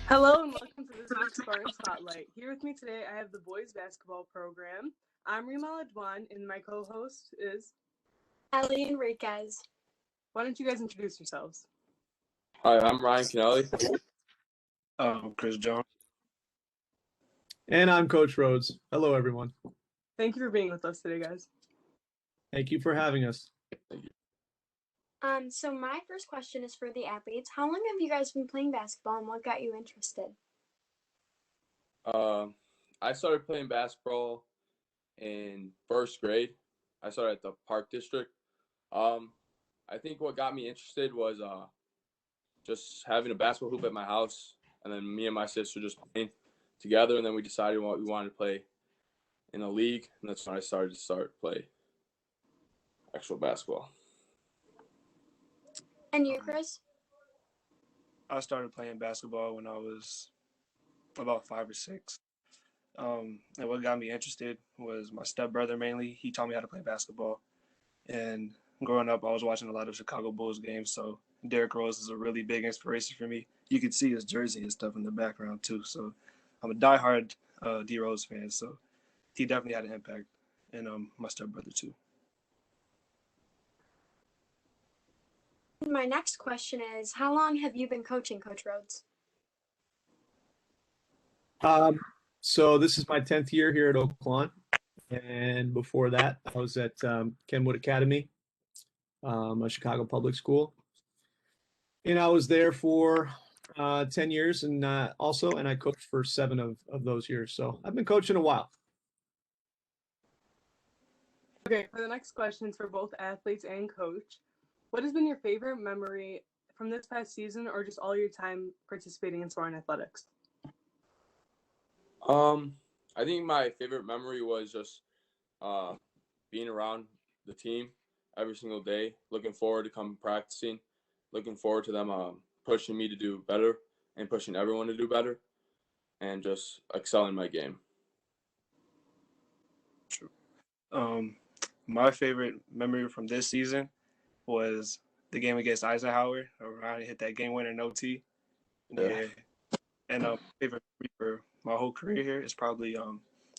Hello and welcome to this week's Spartan Spotlight. Here with me today, I have the boys basketball program. I'm Reem Al-Adwan, and my co-host is Enriquez. Why don't you guys introduce yourselves? Hi, I'm Ryan Kennelly. Chris Jones. And I'm Coach Rhodes. Hello, everyone. Thank you for being with us today, guys. Thank you for having us. So my first question is for the athletes. How long have you guys been playing basketball and what got you interested? I started playing basketball in first grade. I started at the Park District. I think what got me interested was just having a basketball hoop at my house, and then me and my sister just playing together, and then we decided what we wanted to play in a league, and that's when I started to play actual basketball. And you, Chris? I started playing basketball when I was about 5 or 6. And what got me interested was my stepbrother mainly. He taught me how to play basketball. And growing up, I was watching a lot of Chicago Bulls games, so Derrick Rose is a really big inspiration for me. You could see his jersey and stuff in the background too. So I'm a diehard D Rose fan, so he definitely had an impact. And my stepbrother too. My next question is, how long have you been coaching, Coach Rhodes? So this is my 10th year here at Al-Adwan, and before that, I was at Kenwood Academy, a Chicago public school, and I was there for 10 years, and I coached for 7 of those years. So I've been coaching a while. Okay, for the next questions for both athletes and coach, what has been your favorite memory from this past season, or just all your time participating in Spartan Athletics? I think my favorite memory was just being around the team every single day, looking forward to come practicing, looking forward to them pushing me to do better and pushing everyone to do better, and just excelling my game. True. My favorite memory from this season was the game against Eisenhower. I hit that game winner in OT. Yeah. And favorite for my whole career here is probably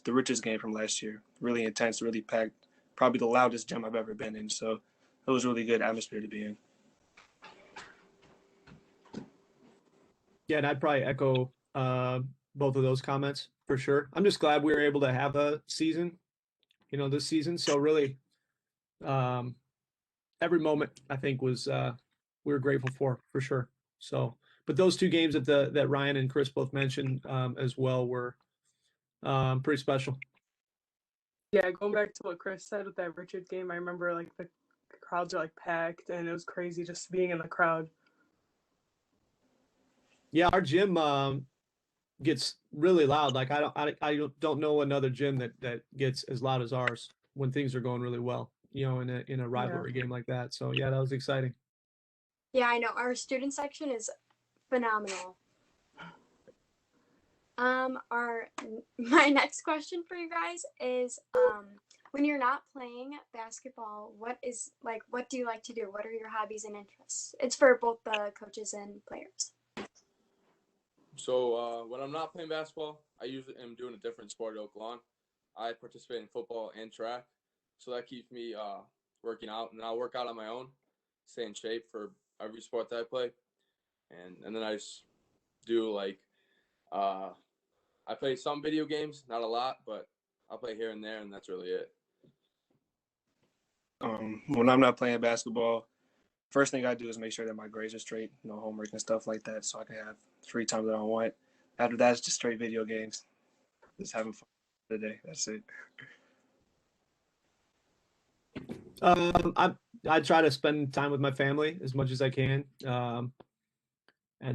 the Richards game from last year. Really intense, really packed. Probably the loudest gym I've ever been in. So it was really good atmosphere to be in. Yeah, and I'd probably echo both of those comments for sure. I'm just glad we were able to have a season, this season. So really, every moment I think was we were grateful for sure. So, but those 2 games that Ryan and Chris both mentioned as well were pretty special. Yeah, going back to what Chris said with that Richards game, I remember like the crowds are like packed, and it was crazy just being in the crowd. Yeah, our gym gets really loud. Like I don't know another gym that gets as loud as ours when things are going really well, in a rivalry game like that. So yeah, that was exciting. Yeah, I know. Our student section is phenomenal. My next question for you guys is, when you're not playing basketball, what do you like to do? What are your hobbies and interests? It's for both the coaches and players. So when I'm not playing basketball, I usually am doing a different sport at Oak-Lawn. I participate in football and track, so that keeps me working out, and I'll work out on my own, stay in shape for every sport that I play, and then I just do I play some video games, not a lot, but I'll play here and there, and that's really it. When I'm not playing basketball, first thing I do is make sure that my grades are straight, homework and stuff like that, so I can have free time that I want. After that, it's just straight video games, just having fun today. That's it. I try to spend time with my family as much as I can, and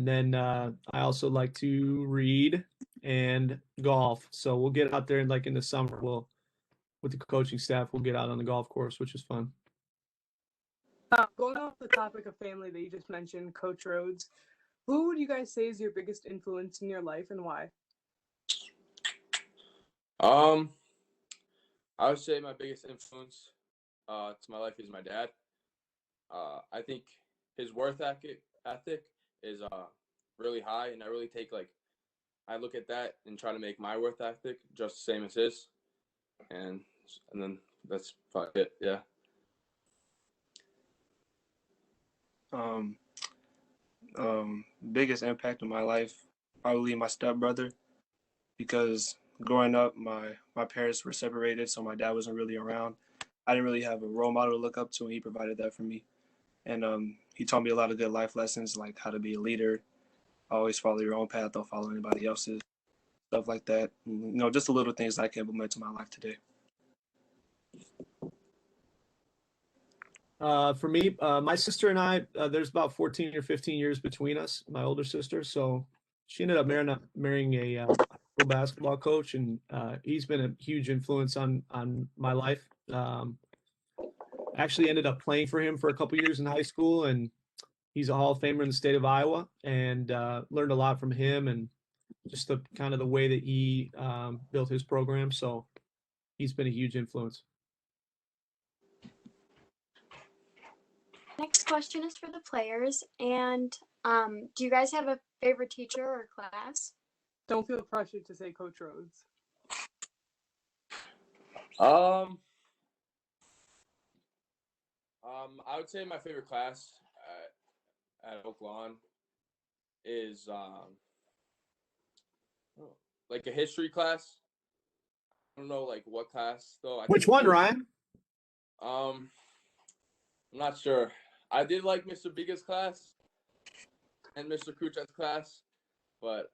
then I also like to read and golf. So we'll get out there and in the summer, with the coaching staff, we'll get out on the golf course, which is fun. Going off the topic of family that you just mentioned, Coach Rhodes, who would you guys say is your biggest influence in your life and why? I would say my biggest influence to my life is my dad. I think his work ethic is really high, and I really take I look at that and try to make my work ethic just the same as his, and then that's probably it. Yeah. Biggest impact in my life, probably my stepbrother, because growing up, my parents were separated, so my dad wasn't really around. I didn't really have a role model to look up to, and he provided that for me. And he taught me a lot of good life lessons, like how to be a leader, always follow your own path, don't follow anybody else's, stuff like that. Just the little things I can implement to my life today. For me, my sister and I, there's about 14 or 15 years between us, my older sister. So she ended up marrying a high school basketball coach, and he's been a huge influence on my life. Actually ended up playing for him for a couple years in high school, and he's a Hall of Famer in the state of Iowa, and learned a lot from him and just the kind of the way that he built his program. So he's been a huge influence. Next question is for the players. And do you guys have a favorite teacher or class? Don't feel pressured to say Coach Rhodes. I would say my favorite class at Al-Adwan is like a history class. I don't know like what class though. Which one, Ryan? I'm not sure. I did like Mr. Biga's class and Mr. Kuchet's class, but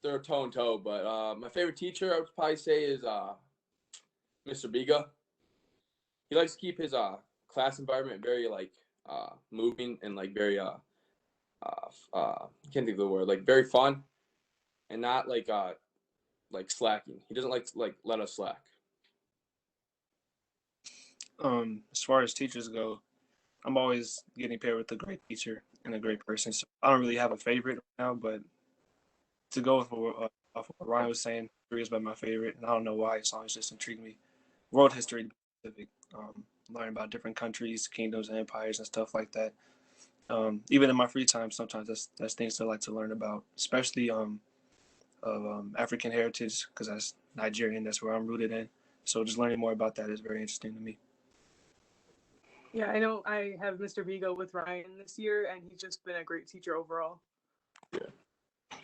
they're toe and toe. But my favorite teacher I would probably say is Mr. Biga. He likes to keep his class environment very like moving and like very can't think of the word, like very fun and not like slacking. He doesn't like let us slack. As far as teachers go, I'm always getting paired with a great teacher and a great person. So I don't really have a favorite right now, but to go with off what Ryan was saying, history is my favorite, and I don't know why. It's always just intrigued me. World history, to be specific. Learn about different countries, kingdoms, and empires, and stuff like that. Even in my free time, sometimes that's things I like to learn about, especially of African heritage, because that's Nigerian. That's where I'm rooted in. So just learning more about that is very interesting to me. Yeah, I know I have Mr. Vigo with Ryan this year, and he's just been a great teacher overall. Yeah.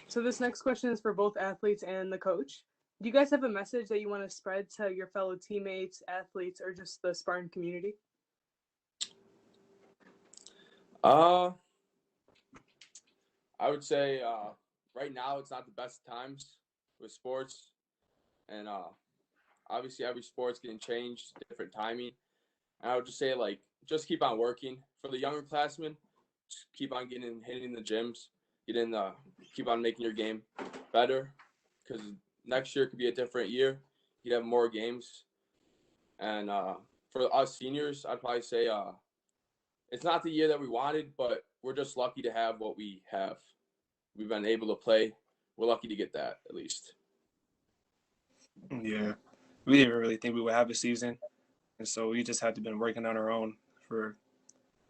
So this next question is for both athletes and the coach. Do you guys have a message that you want to spread to your fellow teammates, athletes, or just the Spartan community? I would say right now it's not the best times with sports, and obviously every sport's getting changed, different timing. And I would just say just keep on working. For the younger classmen, just keep on hitting the gyms, keep on making your game better, because next year could be a different year. You'd have more games. And for us seniors, I'd probably say it's not the year that we wanted, but we're just lucky to have what we have. We've been able to play. We're lucky to get that, at least. Yeah, we didn't really think we would have a season, and so we just had to been working on our own for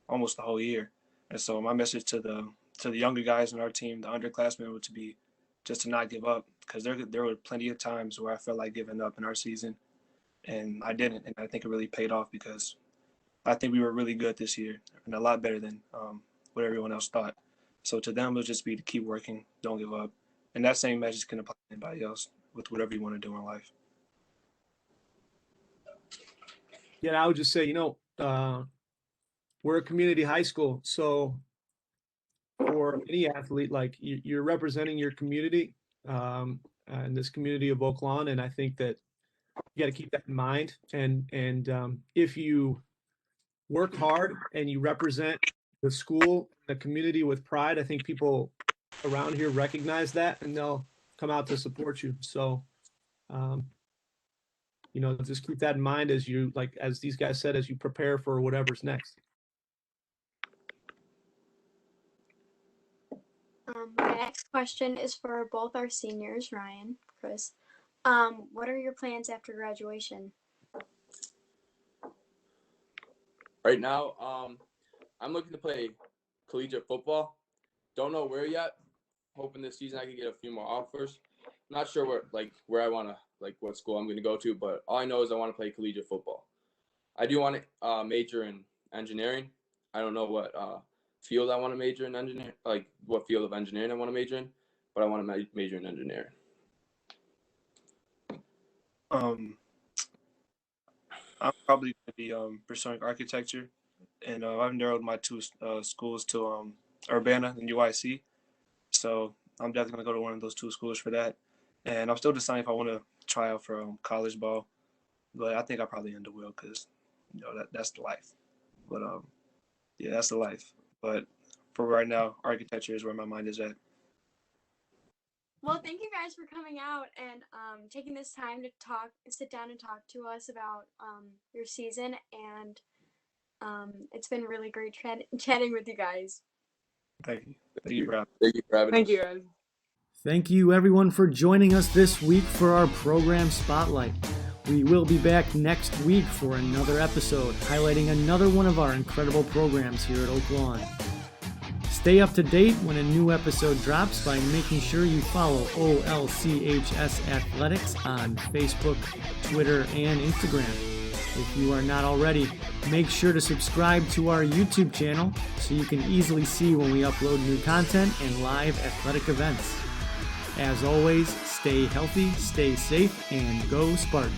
almost the whole year. And so my message to the younger guys in our team, the underclassmen, would be just to not give up, because there were plenty of times where I felt like giving up in our season, and I didn't, and I think it really paid off, because I think we were really good this year and a lot better than what everyone else thought. So to them, it'll just be to keep working, don't give up, and that same message can apply to anybody else with whatever you want to do in life. Yeah, I would just say, we're a community high school. So for any athlete, like you're representing your community and this community of Oak Lawn. And I think that you got to keep that in mind. And if you work hard and you represent the school, the community with pride, I think people around here recognize that and they'll come out to support you. So, just keep that in mind as as these guys said, as you prepare for whatever's next. My next question is for both our seniors, Ryan, Chris. What are your plans after graduation? Right now, I'm looking to play collegiate football. Don't know where yet, hoping this season I could get a few more offers. I'm not sure where I want to, what school I'm going to go to, but all I know is I want to play collegiate football. I do want to major in engineering. I don't know what field I want to major in engineering, what field of engineering I want to major in, but I want to major in engineering. I'm probably going to be pursuing architecture, and I've narrowed my two schools to Urbana and UIC. So I'm definitely going to go to one of those two schools for that. And I'm still deciding if I want to try out for college ball, but I think I probably end up will because that's the life. But yeah, that's the life. But for right now, architecture is where my mind is at. Well, thank you guys for coming out and taking this time to sit down and talk to us about your season. And it's been really great chatting with you guys. Thank you. Thank you for having me. Thank you for having us. Thank you, guys. Thank you, everyone, for joining us this week for our program Spotlight. We will be back next week for another episode highlighting another one of our incredible programs here at Oak Lawn. Stay up to date when a new episode drops by making sure you follow OLCHS Athletics on Facebook, Twitter, and Instagram. If you are not already, make sure to subscribe to our YouTube channel so you can easily see when we upload new content and live athletic events. As always, stay healthy, stay safe, and go Spartans.